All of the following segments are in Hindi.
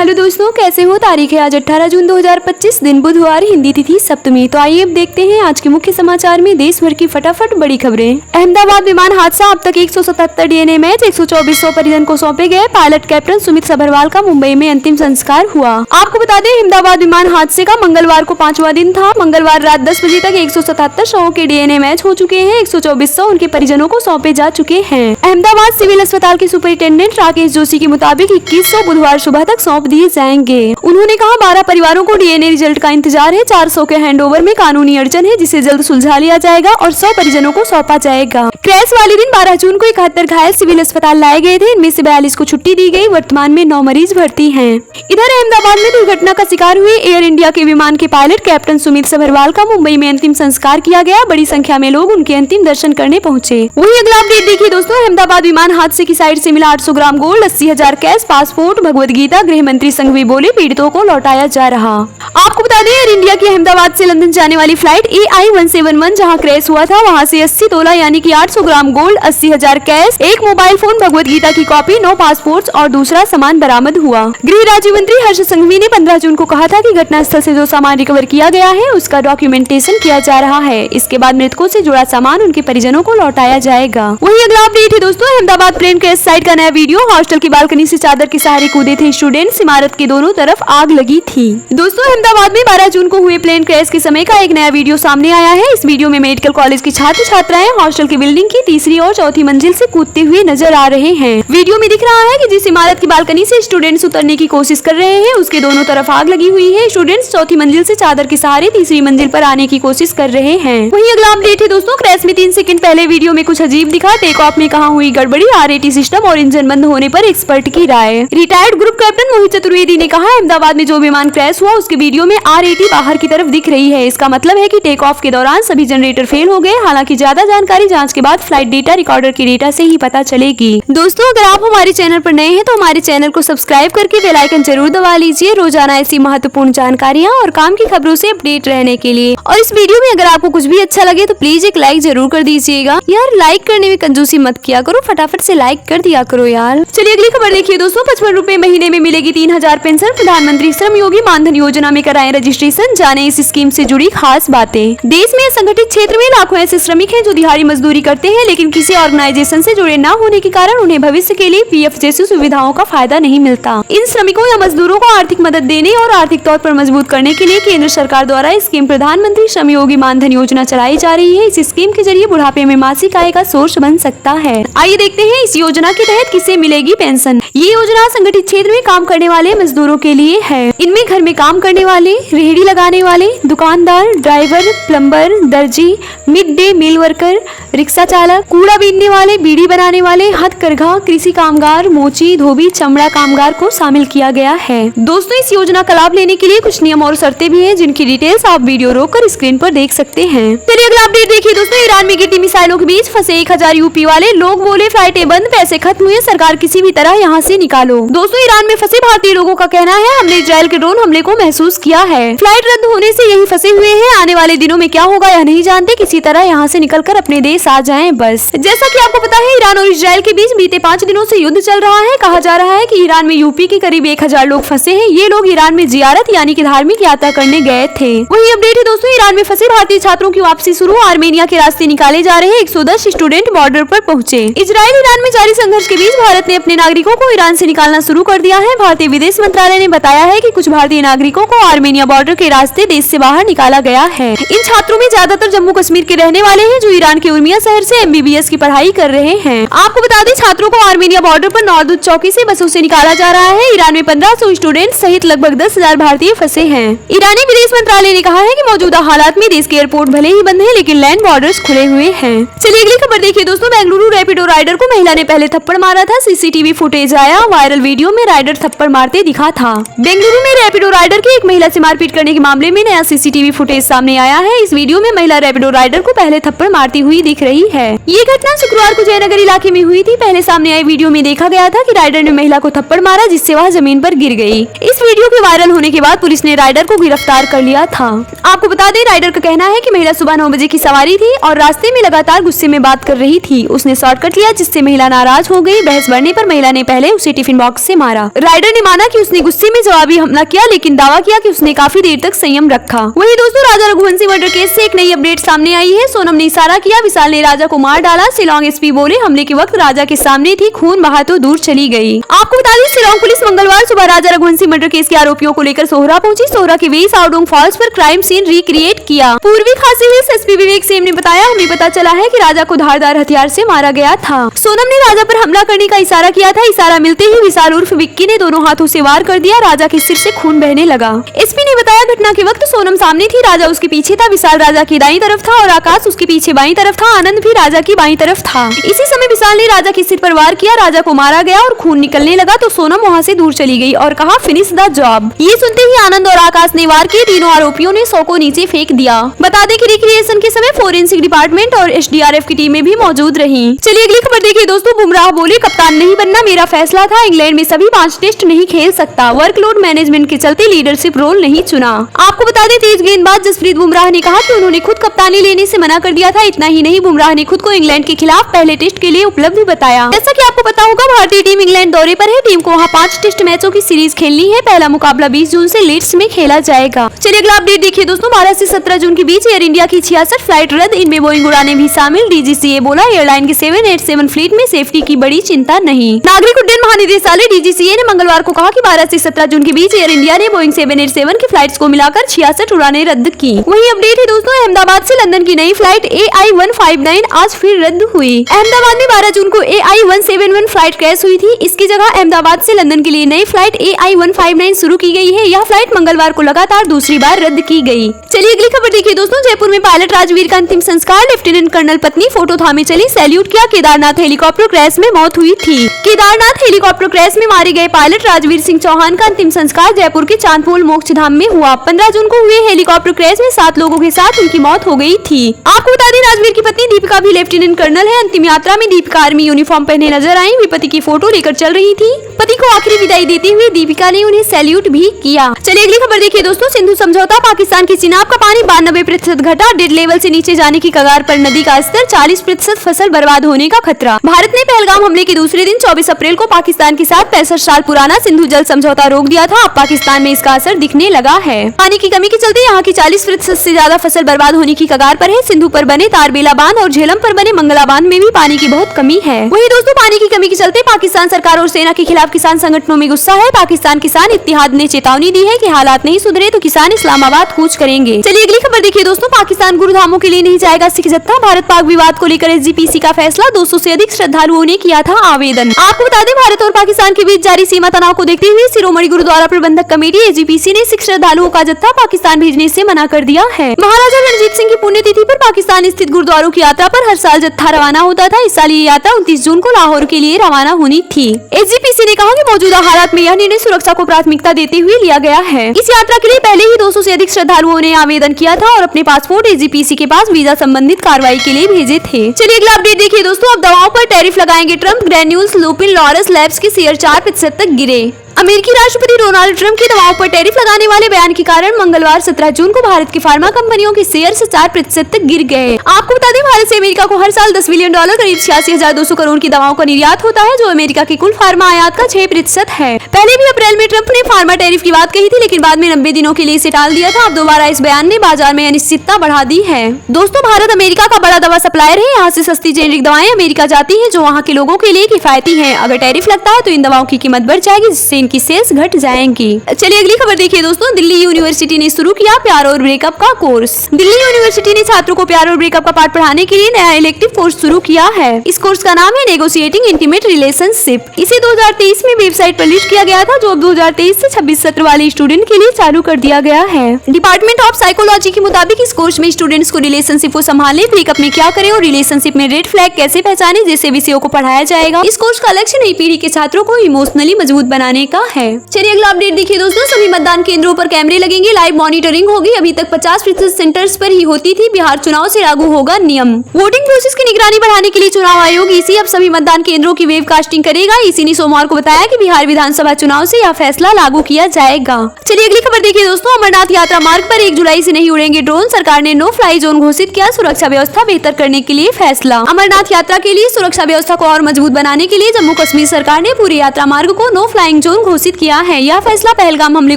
हेलो दोस्तों, कैसे हो। तारीख है आज 18 जून 2025, दिन बुधवार, हिंदी तिथि सप्तमी। तो आइए अब देखते हैं आज के मुख्य समाचार में देश भर की फटाफट बड़ी खबरें। अहमदाबाद विमान हादसा, अब तक 177 डीएनए मैच, 124 परिजन को सौंपे गए। पायलट कैप्टन सुमित सभरवाल का मुंबई में अंतिम संस्कार हुआ। आपको बता दें, अहमदाबाद विमान हादसे का मंगलवार को 5वां दिन था। मंगलवार रात 10 बजे तक 177 शवों के डीएनए मैच हो चुके हैं। 124 उनके परिजनों को सौंपे जा चुके हैं। अहमदाबाद सिविल अस्पताल के सुपरिटेंडेंट राकेश जोशी के मुताबिक 2100 बुधवार सुबह तक सौंप दिए जाएंगे। उन्होंने कहा, 12 परिवारों को डीएनए रिजल्ट का इंतजार है। 400 के हैंडओवर में कानूनी अड़चन है, जिसे जल्द सुलझा लिया जाएगा और 100 परिजनों को सौंपा जाएगा। क्रैश वाले दिन 12 जून को 71 घायल सिविल अस्पताल लाए गए थे। इनमें से 42 को छुट्टी दी गई। वर्तमान में 9 मरीज भर्ती हैं। इधर अहमदाबाद में दुर्घटना का शिकार हुए एयर इंडिया के विमान के पायलट कैप्टन सुमित सभरवाल का मुंबई में अंतिम संस्कार किया गया। बड़ी संख्या में लोग उनके अंतिम दर्शन करने पहुंचे। वहीं अगला अपडेट देखिए दोस्तों, अहमदाबाद विमान हादसे की साइड से मिला 800 gram gold, 80,000 cash, passport, Bhagavad Gita. गृह मंत्री संघवी बोले, पीड़ितों को लौटाया जा रहा। आपको बता दें, एयर इंडिया की अहमदाबाद से लंदन जाने वाली फ्लाइट AI 171 जहां क्रैश हुआ था, वहां से 80 तोला यानी कि 800 ग्राम गोल्ड, 80,000 कैश, एक मोबाइल फोन, भगवद गीता की कॉपी, 9 पासपोर्ट और दूसरा सामान बरामद हुआ। गृह राज्य मंत्री हर्ष संघवी ने 15 जून को कहा था कि घटनास्थल से जो सामान रिकवर किया गया है उसका डॉक्यूमेंटेशन किया जा रहा है। इसके बाद मृतकों से जुड़ा सामान उनके परिजनों को लौटाया जाएगा। वहीं अगला अपडेट है दोस्तों, अहमदाबाद प्लेन क्रैश साइट का नया वीडियो। हॉस्टल की बालकनी से चादर के सहारे कूदे थे स्टूडेंट्स। इमारत के दोनों तरफ आग लगी थी। दोस्तों, अहमदाबाद में 12 जून को हुए प्लेन क्रैश के समय का एक नया वीडियो सामने आया है। इस वीडियो में मेडिकल कॉलेज की छात्र छात्राएं हॉस्टल की बिल्डिंग की तीसरी और चौथी मंजिल से कूदते हुए नजर आ रहे हैं। वीडियो में दिख रहा है कि जिस इमारत की बालकनी से स्टूडेंट्स उतरने की कोशिश कर रहे हैं उसके दोनों तरफ आग लगी हुई है। स्टूडेंट्स चौथी मंजिल से चादर के सहारे तीसरी मंजिल पर आने की कोशिश कर रहे हैं। वहीं अगला अपडेट है दोस्तों, क्रैश में 3 सेकंड पहले वीडियो में कुछ अजीब दिखा। टेक ऑफ में कहां हुई गड़बड़ी, RAT सिस्टम और इंजन बंद होने पर एक्सपर्ट की राय। रिटायर्ड ग्रुप कैप्टन मोहित चतुर्वेदी ने कहा, अहमदाबाद में जो विमान क्रैश हुआ उसके वीडियो में RAT बाहर की तरफ दिख रही है। इसका मतलब है कि टेक ऑफ के दौरान सभी जनरेटर फेल हो गए। हालांकि ज्यादा जानकारी जांच के बाद फ्लाइट डेटा रिकॉर्डर के डेटा से ही पता चलेगी। दोस्तों, अगर आप हमारे चैनल पर नए हैं तो हमारे चैनल को सब्सक्राइब करके बेल आइकन जरूर दबा लीजिए, रोजाना ऐसी महत्वपूर्ण जानकारियाँ और काम की खबरों से अपडेट रहने के लिए। और इस वीडियो में अगर आपको कुछ भी अच्छा लगे तो प्लीज एक लाइक जरूर कर दीजिएगा। यार, लाइक करने में कंजूसी मत किया करो, फटाफट से लाइक कर दिया करो यार। चलिए अगली खबर देखिए दोस्तों, 55 रुपए महीने में मिलेगी 3000 पेंशन। प्रधानमंत्री श्रम योगी मानधन योजना में कराएं रजिस्ट्रेशन। जाने इस स्कीम से जुड़ी खास बातें। देश में संगठित क्षेत्र में लाखों ऐसे श्रमिक हैं जो दिहाड़ी मजदूरी करते हैं, लेकिन किसी ऑर्गेनाइजेशन से जुड़े न होने के कारण उन्हें भविष्य के लिए PF जैसी सुविधाओं का फायदा नहीं मिलता। इन श्रमिकों या मजदूरों को आर्थिक मदद देने और आर्थिक तौर पर मजबूत करने के लिए केंद्र सरकार द्वारा स्कीम प्रधानमंत्री श्रम योगी मानधन योजना चलाई जा रही है। इस स्कीम के जरिए बुढ़ापे में मासिक आय का सोर्स बन सकता है। आइए देखते हैं इस योजना के तहत किसे मिलेगी पेंशन। ये योजना संगठित क्षेत्र में काम करने वाले मजदूरों के लिए है। इनमें घर में काम करने वाले, रेहड़ी लगाने वाले, दुकानदार, ड्राइवर, प्लम्बर, दर्जी, mid day meal worker, rickshaw चालक, कूड़ा बीनने वाले, बीड़ी बनाने वाले, हथकरघा, कृषि कामगार, मोची, धोबी, चमड़ा कामगार को शामिल किया गया है। दोस्तों, इस योजना का लाभ लेने के लिए कुछ नियम और शर्तें भी हैं, जिनकी डिटेल्स आप वीडियो रोककर स्क्रीन पर देख सकते हैं। चलिए अगला अपडेट देखिए दोस्तों, ईरान में गिरती मिसाइलों के बीच फंसे 1000 यूपी वाले लोग बोले, फ्लाइटें बंद, पैसे खत्म हुए, सरकार किसी भी तरह यहाँ से निकालो। दोस्तों, ईरान में फंसे भारतीय लोगों का कहना है, हमने इजराइल के ड्रोन हमले को महसूस किया है। फ्लाइट रद्द होने से यही फंसे हुए हैं। आने वाले दिनों में क्या होगा यह नहीं जानते, किसी तरह यहाँ से निकलकर अपने देश आ जाएं बस। जैसा कि आपको पता है, ईरान और इजराइल के बीच बीते 5 दिनों से युद्ध चल रहा है। कहा जा रहा है कि ईरान में यूपी के करीब 1000 लोग फंसे हैं। ये लोग ईरान में जियारत यानी कि धार्मिक यात्रा करने गए थे। वही अपडेट है दोस्तों, ईरान में फंसे भारतीय छात्रों की वापसी शुरू। आर्मेनिया के रास्ते निकाले जा रहे 110 स्टूडेंट बॉर्डर पर पहुंचे। इजराइल ईरान में जारी संघर्ष के बीच भारत ने अपने नागरिकों को ईरान से निकालना शुरू कर दिया है। भारतीय विदेश मंत्रालय ने बताया है कि कुछ भारतीय नागरिकों को आर्मेनिया बॉर्डर के रास्ते देश से बाहर निकाला गया है। इन छात्रों में ज्यादातर जम्मू कश्मीर के रहने वाले हैं, जो ईरान के उर्मिया शहर से MBBS की पढ़ाई कर रहे हैं। आपको बता दें, छात्रों को आर्मेनिया बॉर्डर पर नौरदुत चौकी से बसों से निकाला जा रहा है। ईरान में 1500 स्टूडेंट सहित लगभग 10,000 भारतीय फंसे हैं। ईरानी विदेश मंत्रालय ने कहा है कि मौजूदा हालात में देश के एयरपोर्ट भले ही बंद है, लेकिन लैंड बॉर्डर्स खुले हुए हैं। चलिए अगली खबर देखिए दोस्तों, बेंगलुरु रैपिडो राइडर को महिला ने पहले थप्पड़ मारा था। CCTV फुटेज आया। वायरल वीडियो में राइडर थप्पड़ मारते दिखा था। बेंगलुरु में रैपिडो राइडर की एक महिला महिला से मारपीट करने के मामले में नया सीसीटीवी फुटेज सामने आया है। इस वीडियो में महिला रैपिडो राइडर को पहले थप्पड़ मारती हुई दिख रही है। ये घटना शुक्रवार को जयनगर इलाके में हुई थी। पहले सामने आए वीडियो में देखा गया था कि राइडर ने महिला को थप्पड़ मारा, जिससे वह जमीन पर गिर गई। इस वीडियो के वायरल होने के बाद पुलिस ने राइडर को गिरफ्तार कर लिया था। आपको बता दें, राइडर का कहना है कि महिला सुबह 9 बजे की सवारी थी और रास्ते में लगातार गुस्से में बात कर रही थी। उसने शॉर्टकट लिया, जिससे महिला नाराज हो गई। बहस बढ़ने पर महिला ने पहले उसे टिफिन बॉक्स से मारा। राइडर ने माना कि उसने गुस्से में जवाबी हमला किया, लेकिन दावा किया कि उसने काफी देर तक संयम रखा। वहीं दोस्तों, राजा रघुवंशी मर्डर केस से एक नई अपडेट सामने आई है। सोनम ने इशारा किया, विशाल ने राजा को मार डाला। शिलांग एसपी बोले, हमले के वक्त राजा के सामने थी, खून बहा तो दूर चली गई। आपको बता दें, शिलांग पुलिस मंगलवार सुबह राजा रघुवंशी मर्डर केस के आरोपियों को लेकर सोहरा पहुंची। सोहरा के वेई साओडोंग फॉल्स पर क्राइम सीन रिक्रिएट किया। पूर्वी खासी हिल्स एसपी विवेक सेम ने बताया, हमें पता चला है कि राजा को धारदार हथियार से मारा गया था। सोनम ने राजा पर हमला करने का इशारा किया था। इशारा मिलते ही विशाल उर्फ विक्की ने दोनों हाथों से वार कर दिया। राजा के सिर से खून बहने लगा। एसपी ने बताया, घटना के वक्त सोनम सामने थी, राजा उसके पीछे था। विशाल राजा की दाईं तरफ था और आकाश उसके पीछे बाईं तरफ था। आनंद भी राजा की बाईं तरफ था। इसी समय विशाल ने राजा के सिर पर वार किया। राजा को मारा गया और खून निकलने लगा तो सोनम वहाँ से दूर चली गई और कहा, फिनिश द जॉब। ये सुनते ही आनंद और आकाश ने वार किए। तीनों आरोपियों ने शव को नीचे फेंक दिया। बता दें कि रिक्रिएशन के समय फोरेंसिक डिपार्टमेंट और एसडीआरएफ की टीमें भी मौजूद रही। चलिए अगली खबर देखिए दोस्तों। बुमराह बोले, कप्तान नहीं बनना मेरा फैसला था। इंग्लैंड में सभी 5 टेस्ट नहीं खेल सकता। वर्कलोड मैनेजमेंट के चलते लीडरशिप रोल नहीं चुना। आपको बता दें, तेज गेंदबाज जसप्रीत बुमराह ने कहा कि उन्होंने खुद कप्तानी लेने से मना कर दिया था। इतना ही नहीं, बुमराह ने खुद को इंग्लैंड के खिलाफ पहले टेस्ट के लिए उपलब्ध बताया। जैसा कि आपको पता होगा, भारतीय टीम इंग्लैंड दौरे पर है। टीम को वहाँ 5 टेस्ट मैचों की सीरीज खेलनी है। पहला मुकाबला 20 जून से लीड्स में खेला जाएगा। चलिए अगला अपडेट देखिए दोस्तों। 12 से 17 जून के बीच एयर इंडिया की 66 फ्लाइट रद्द, इनमें बोइंग उड़ाने भी शामिल। डीजीसीए बोला, एयरलाइन के 787 फ्लीट में सेफ्टी की बड़ी चिंता नहीं। नागरिक उड्डयन महानिदेशालय डीजीसीए ने मंगलवार को कहा कि 12 से 17 जून के बीच एयर इंडिया ने बोइंग 787 की फ्लाइट्स को मिलाकर 66 उड़ानें रद्द की। वहीं अपडेट है दोस्तों, अहमदाबाद से लंदन की नई फ्लाइट AI-159 आज फिर रद्द हुई। अहमदाबाद में 12 जून को AI-171 फ्लाइट क्रैश हुई थी। इसकी जगह अहमदाबाद से लंदन के लिए नई फ्लाइट AI-159 शुरू की गई है। यह फ्लाइट मंगलवार को लगातार दूसरी बार रद्द की गई। चलिए अगली खबर देखिए दोस्तों। जयपुर में पायलट राजवीर का अंतिम संस्कार, लेफ्टिनेंट कर्नल पत्नी फोटो थामे चली, सैल्यूट किया। केदारनाथ हेलीकॉप्टर क्रैश में मौत हुई थी। केदारनाथ हेलीकॉप्टर क्रैश में मारे गए पायलट राजवीर सिंह चौहान का अंतिम संस्कार जयपुर के चांदपोल मोक्ष धाम में हुआ। 15 जून को हुए हेलीकॉप्टर क्रैश में 7 लोगों के साथ उनकी मौत हो गई थी। आपको बता दें, राजवीर की पत्नी दीपिका भी लेफ्टिनेंट कर्नल है। अंतिम यात्रा में दीपिका आर्मी यूनिफॉर्म पहने नजर आई। वे पति की फोटो लेकर चल रही थी। पति को आखिरी विदाई देते हुए दीपिका ने उन्हें सैल्यूट भी किया। चलिए अगली खबर देखिए दोस्तों। सिंधु समझौता, पाकिस्तान की चिनाब का पानी 92% घटा, डेड लेवल से नीचे जाने की कगार पर नदी का स्तर, 40% फसल बर्बाद होने का खतरा। भारत ने पहलगाम हमले के दूसरे दिन 24 अप्रैल को पाकिस्तान के साथ 65 साल पुराना सिंधु जल समझौता रोक दिया था। अब पाकिस्तान में इसका असर दिखने लगा है। पानी की कमी के चलते यहाँ की 40% से ज्यादा फसल बर्बाद होने की कगार पर है। सिंधु पर बने तारबेला बांध और झेलम पर बने मंगला बांध में भी पानी की बहुत कमी है। वहीं दोस्तों, पानी की कमी के चलते पाकिस्तान सरकार और सेना के खिलाफ किसान संगठनों में गुस्सा है। पाकिस्तान किसान इत्तेहाद ने चेतावनी दी है कि हालात नहीं सुधरे तो किसान इस्लामाबाद कूच करेंगे। चलिए अगली खबर देखिए दोस्तों। पाकिस्तान गुरुधामों के लिए नहीं जाएगा सिख जत्था, भारत पाक विवाद को लेकर एसजीपीसी का फैसला, 200 से अधिक श्रद्धालुओं ने किया था आवेदन। आपको बता दें, भारत और पाकिस्तान के बीच जारी सीमा तनाव को देखते हुए शिरोमणि गुरुद्वारा प्रबंधक कमेटी एसजीपीसी ने सिख श्रद्धालुओं का जत्था पाकिस्तान भेजने से मना कर दिया है। महाराजा रणजीत सिंह की पुण्यतिथि पर पाकिस्तान स्थित गुरुद्वारों की यात्रा पर हर साल जत्था रवाना होता था। इस साल ये यात्रा 29 जून को लाहौर के लिए रवाना होनी थी। एसजीपीसी ने कहा कि मौजूदा हालात में यह निर्णय सुरक्षा को प्राथमिकता देते हुए लिया गया है। इस यात्रा के लिए पहले ही 200 से अधिक श्रद्धालुओं ने आवेदन किया था और अपने पासपोर्ट एसजीपीसी के पास वीजा संबंधित कार्रवाई के लिए भेजे थे। चलिए अगला अपडेट देखिए दोस्तों। अब दवाओं पर टैरिफ लगाएंगे Trump, granules, Lupin, Laurus labs के शेयर 4% तक गिरे। अमेरिकी राष्ट्रपति डोनाल्ड ट्रंप की दवाओं पर टैरिफ लगाने वाले बयान के कारण मंगलवार 17 जून को भारत की फार्मा कंपनियों के शेयर 4% तक गिर गए। आपको बता दें, भारत से अमेरिका को हर साल $10 बिलियन करीब 86,200 करोड़ की दवाओं का निर्यात होता है, जो अमेरिका की कुल फार्मा आयात का 6% है। पहले भी अप्रैल में ट्रंप ने फार्मा टैरिफ की बात कही थी, लेकिन बाद में 90 दिनों के लिए इसे टाल दिया था। अब दोबारा इस बयान ने बाजार में अनिश्चितता बढ़ा दी है। दोस्तों, भारत अमेरिका का बड़ा दवा सप्लायर है। यहाँ से सस्ती जेनेरिक दवाएं अमेरिका जाती है, जो वहाँ के लोगों के लिए किफायती है। अगर टैरिफ लगता है तो इन दवाओं की कीमत बढ़ जाएगी, जिससे इनकी सेल्स घट जाएंगी। चलिए अगली खबर देखिए दोस्तों। दिल्ली यूनिवर्सिटी ने शुरू किया प्यार और ब्रेकअप का कोर्स। दिल्ली यूनिवर्सिटी ने छात्रों को प्यार और ब्रेकअप का पाठ पढ़ाने के लिए नया इलेक्टिव कोर्स शुरू किया है। इस कोर्स का नाम है नेगोशिएटिंग इंटीमेट रिलेशनशिप। इसे 2023 में वेबसाइट पर लिस्ट किया गया था, जो अब 2023 से 26 सत्र वाले स्टूडेंट के लिए चालू कर दिया गया है। डिपार्टमेंट ऑफ साइकोलॉजी के मुताबिक इस कोर्स में स्टूडेंट्स को रिलेशनशिप को संभालने, ब्रेकअप में क्या करें और रिलेशनशिप में रेड फ्लैग कैसे पहचाने जैसे विषयों को पढ़ाया जाएगा। इस कोर्स का लक्ष्य नई पीढ़ी के छात्रों को इमोशनली मजबूत बनाने का है। चलिए अगला अपडेट देखिए दोस्तों, सभी मतदान केंद्रों पर कैमरे लगेंगे, लाइव मॉनिटरिंग होगी। अभी तक 50% सेंटर्स पर ही होती थी, बिहार चुनाव से लागू होगा नियम। वोटिंग प्रोसेस की निगरानी बढ़ाने के लिए चुनाव आयोग ईसी अब सभी मतदान केंद्रों की वेबकास्टिंग करेगा। ईसी ने सोमवार को बताया कि बिहार विधानसभा चुनाव से यह फैसला लागू किया जाएगा। चलिए अगली खबर देखिए दोस्तों, अमरनाथ यात्रा मार्ग पर 1 जुलाई से नहीं उड़ेंगे ड्रोन, सरकार ने नो फ्लाई जोन घोषित किया। सुरक्षा व्यवस्था बेहतर करने के लिए फैसला। अमरनाथ यात्रा के लिए सुरक्षा व्यवस्था को और मजबूत बनाने के लिए जम्मू कश्मीर सरकार ने पूरी यात्रा मार्ग को नो फ्लाइंग जोन घोषित किया है। यह फैसला पहलगाम हमले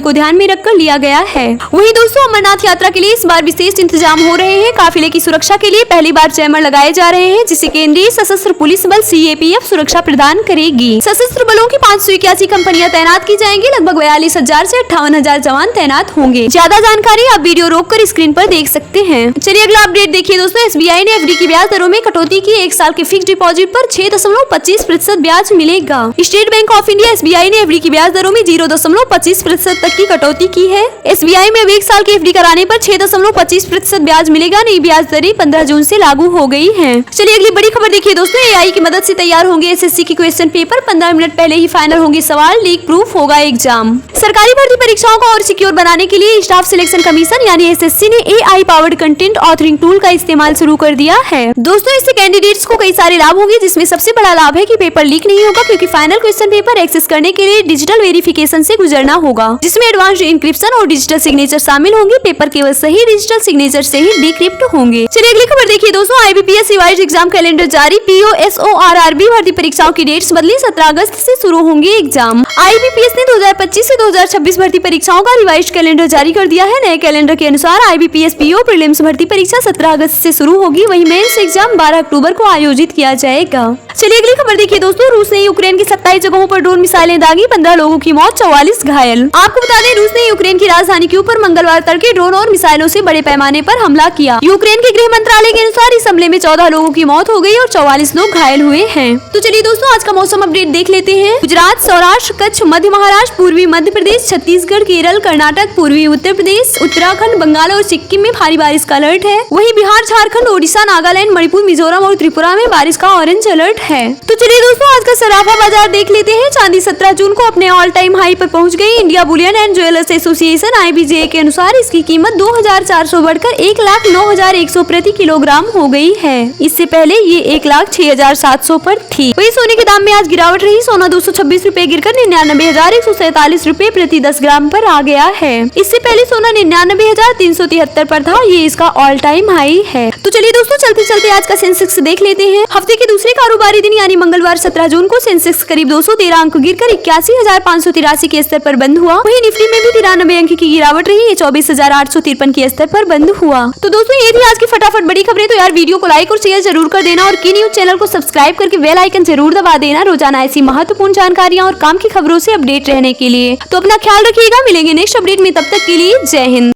को ध्यान में रखकर लिया गया है। वहीं दोस्तों अमरनाथ यात्रा के लिए इस बार विशेष इंतजाम हो रहे हैं। काफिले की सुरक्षा के लिए पहली बार जैमर लगाए जा रहे हैं, जिसे केंद्रीय सशस्त्र पुलिस बल CAPF सुरक्षा प्रदान करेगी। सशस्त्र बलों की 581 कंपनियां तैनात की जाएंगी। लगभग 42,000 से 58,000 जवान तैनात होंगे। ज्यादा जानकारी आप वीडियो रोककर स्क्रीन पर देख सकते हैं। चलिए अगला अपडेट देखिए दोस्तों, SBI ने FD की ब्याज दरों में कटौती की। 1 साल के फिक्स डिपॉजिट पर 6.25% ब्याज मिलेगा। State bank of India SBI ने FD की ब्याज दरों में 0.25% तक की कटौती की है। SBI में अब 1 साल की FD कराने पर 6.25% ब्याज मिलेगा। नई ब्याज दरें 15 जून से लागू हो गई हैं। चलिए अगली बड़ी खबर देखिए दोस्तों, AI की मदद से तैयार होंगे SSC की क्वेश्चन पेपर। 15 मिनट पहले ही फाइनल होंगे सवाल, लीक प्रूफ होगा एग्जाम। सरकारी भर्ती परीक्षाओं को और सिक्योर बनाने के लिए स्टाफ सिलेक्शन कमीशन यानी SSC ने AI powered content authoring tool का इस्तेमाल शुरू कर दिया है। दोस्तों इससे कैंडिडेट्स को कई सारे लाभ होंगे, जिसमें सबसे बड़ा लाभ है कि पेपर लीक नहीं होगा, क्योंकि फाइनल क्वेश्चन पेपर एक्सेस करने के लिए डिजिटल वेरिफिकेशन से गुजरना होगा, जिसमें एडवांस्ड इंक्रिप्शन और डिजिटल सिग्नेचर शामिल होंगे। पेपर केवल सही डिजिटल सिग्नेचर से ही डिक्रिप्ट होंगे। चलिए अगली खबर देखिए दोस्तों, IBPS रिवाइज्ड एग्जाम कैलेंडर जारी। POSORRB भर्ती परीक्षाओं की डेट्स बदली, 17 अगस्त से शुरू होंगे एग्जाम। IBPS ने 2025 से 2026 भर्ती परीक्षाओं का रिवाइज्ड कैलेंडर जारी कर दिया है। नए कैलेंडर के अनुसार IBPS PO प्रीलिम्स भर्ती परीक्षा 17 अगस्त से शुरू होगी, वहीं मेंस एग्जाम 12 अक्टूबर को आयोजित किया जाएगा। चलिए अगली खबर देखिए दोस्तों, रूस ने यूक्रेन की 27 जगहों पर ड्रोन मिसाइलें दागी, 15 लोगों की मौत, 44 घायल। आपको बता दें रूस ने यूक्रेन की राजधानी के ऊपर मंगलवार तड़के ड्रोन और मिसाइलों से बड़े पैमाने पर हमला किया। यूक्रेन के गृह मंत्रालय के अनुसार इस हमले में 14 लोगों की मौत हो गई और 44 लोग घायल हुए हैं। तो चलिए दोस्तों आज का मौसम अपडेट देख लेते हैं। गुजरात, सौराष्ट्र, कच्छ, मध्य महाराष्ट्र, पूर्वी मध्य प्रदेश, छत्तीसगढ़, केरल, कर्नाटक, पूर्वी उत्तर प्रदेश, उत्तराखंड, बंगाल और सिक्किम में भारी बारिश का अलर्ट है। वहीं बिहार, झारखंड, ओडिशा, नागालैंड, मणिपुर, मिजोरम और त्रिपुरा में बारिश का ऑरेंज अलर्ट है। तो चलिए दोस्तों आज का सराफा बाजार देख लेते हैं। चांदी 17 जून को अपने ऑल टाइम हाई पर पहुंच गई। India Boolean and jewellers association IBJ के अनुसार इसकी कीमत 2,400 बढ़कर 1,09,100 प्रति किलोग्राम हो गई है। इससे पहले ये 1,06,700 पर थी। वही सोने के दाम में आज गिरावट रही। सोना 226 रूपए गिरकर 99,147 रूपए प्रति 10 ग्राम पर आ गया है। इससे पहले सोना 99,373 पर था। ये इसका ऑल टाइम हाई है। तो चलिए दोस्तों चलते चलते आज का सेंसेक्स देख लेते हैं। हफ्ते के दूसरे कारोबारी दिन यानी मंगलवार 17 जून को सेंसेक्स करीब 213 अंक गिरकर 81,583 के स्तर पर बंद हुआ। वहीं निफ्टी में भी 93 अंक की गिरावट रही। ये 24,853 के स्तर पर बंद हुआ। तो दोस्तों ये थी आज की फटाफट बड़ी खबरें। तो यार वीडियो को लाइक और शेयर जरूर कर देना और की न्यूज चैनल को सब्सक्राइब करके बेल आइकन जरूर दबा देना रोजाना ऐसी महत्वपूर्ण जानकारियां और काम की खबरों से अपडेट रहने के लिए। तो अपना ख्याल रखिएगा, मिलेंगे नेक्स्ट अपडेट में, तब तक के लिए जय हिंद।